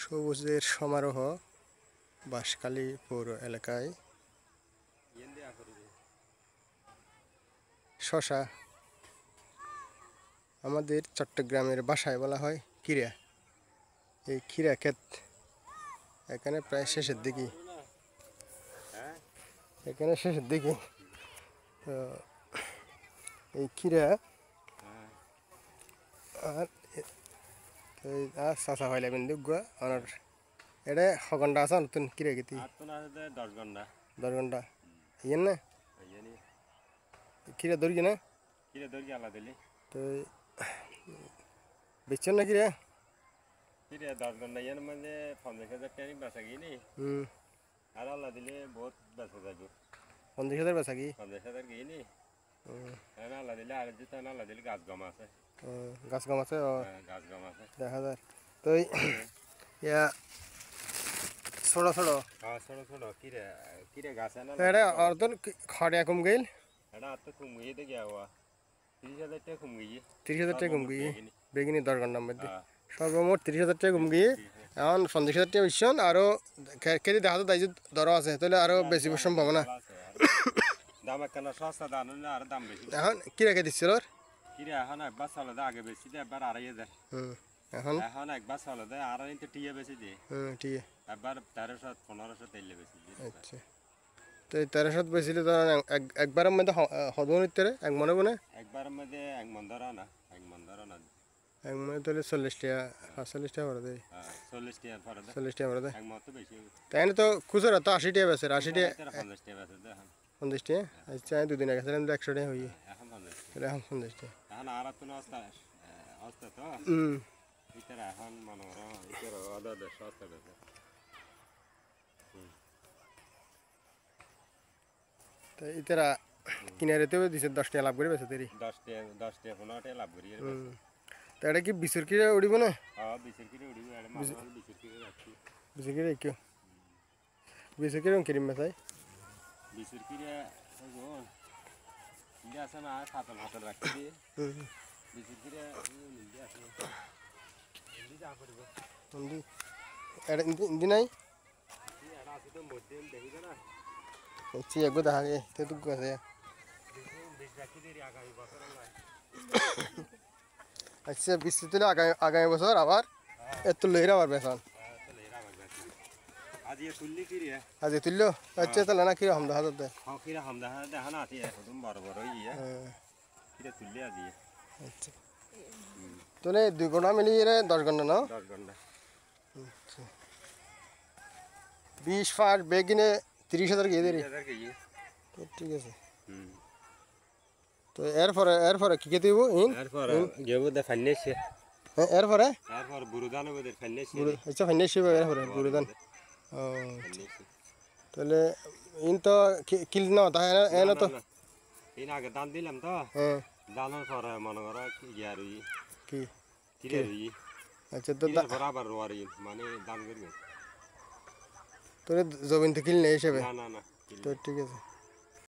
সবুজের সমারোহ বাঁশখালী পৌর এলাকায়। শশা আমাদের চট্টগ্রামের ভাষায় বলা হয় খিরা। এই খিরা ক্ষেত এখানে প্রায় শেষের দিকে, তো এই খিরা আর চাষা হইলে বিন্দু আর এটা ঘন্টা আছে নতুন কিরে গেতি 10 ঘন্টা ইয়েন না কিরে দৌড়ি না তো বেচছেন না কিরে 10 ঘন্টা ইয়ার মানে 50,000 টাকা বেচা গিয়ে আর আল্লাহ দিলে বহুত বেচা যাবে 50,000 বেচা কি 50,000 গিয়ে নি আল্লাহ দিলে আর যেতে আল্লাহ দিলে গাছ গম আছে গাছ গম আছে দেখা যায় তো ইয়া ছোট ছোট কিরে গাছ না এটা অর্ধন খড়িয়া কম গেল এটা আর তো কম গিয়ে দেখে আওয়া 30,000 টাকা কম গিয়ে 30,000 টাকা কম গিয়ে বেগিনি 10 ঘন্টার মধ্যে সর্বমোট 30,000 টাকা কম গিয়ে এখন 50,000 টাকা মিশন আরো কেটে দেখা তো দায়িত্ব ধরা আছে তাহলে আরো বেশি সম্ভাবনা দাম একখানা সস্তা দাম আর দাম বেশি এখন কি রেখে দিচ্ছিল কিরে এখন একবার চলে আগে বেশি দেয় একবার 2,500 এখন একবার চলে দেয় আর তো টিয়া বেশি দিয়ে ঠিক একবার 1300-1500 তেলে বেশি দিয়ে আচ্ছা তো 1300 বেশিলে তো একবারের মধ্যে হদন ইত্যারে এক মনে বনে একবারের মধ্যে এক মন ধরা না এক মনে তাহলে 40 টাকা 40 টাকা করে দেয় 40 টাকা পরে দেয় 40 টাকা করে দেয় এক মত তো বেশি তাই না তো খুচরা তো 80 টাকা বেচে 80 টাকা 50 টাকা বেচে দেয় 50 টাকা আচ্ছা দুদিন আগে ছিলাম 100 টাকা হই এখন 50 তাহলে এখন 50 টাকা এখন আর তো অবস্থা তো ইতার এখন মনোর ইতার অর্ডার সস্তা বেচে তো ইতারা কিনারেতেও দিছে 10 টাকা লাভ করে বেচে তেরি 10 টাকা 15 টাকা লাভ করি তো এটা কি বিচুর কিরে উড়িব না বিচুর কিরে উড়িব আর মাছ বিচুর কিরে রাখছি বিচুর কিরে কি বিচুর কিরে কিরিম বেচাই বিচুর কিরে গো ইয়া আছে না হাতল রাখছি দি বিচুর কিরে নিদি আছে নিদি যা করব নিদি এটা নিদি নাই এটা আছে তো মধ্যে দেখিবে না আচ্ছা একবার দেখা গে তে তো আছে আচ্ছা বিচুর দিলে আগামী বছর আবার এত লইরা আবার বেচান আজি তুললি কি রে আজি তুললো আচ্ছা তাহলে না কি হামদা হাজার দে কিরা হামদা দেখা না আতি একদম বড় ইয়া কিরা তুললি আজি আচ্ছা তোলে 2 ঘন্টা মিলিয়ে 10 ঘন্টা না 10 ঘন্টা আচ্ছা 20 ফার বেগিনে 30,000 গিয়ে দেরি ঠিক আছে তো এরপরে কি দিব ইন এরপরে গেবো দে ফাইনান্সে এরপরে বুরুদান হবে দে ফাইনান্সে আচ্ছা ফাইনান্সে এরপরে বুরুদান ও তাহলে ইন তো কিল না তাই না তো ইন আগে দান দিলাম তো দানের পরে মনে করো কি ইয়ারই কি কিরেই আচ্ছা তো বরাবর রোয়ারি মানে দান করবে তোরে জমিন থেকে কিল নেই হিসেবে না তো ঠিক আছে।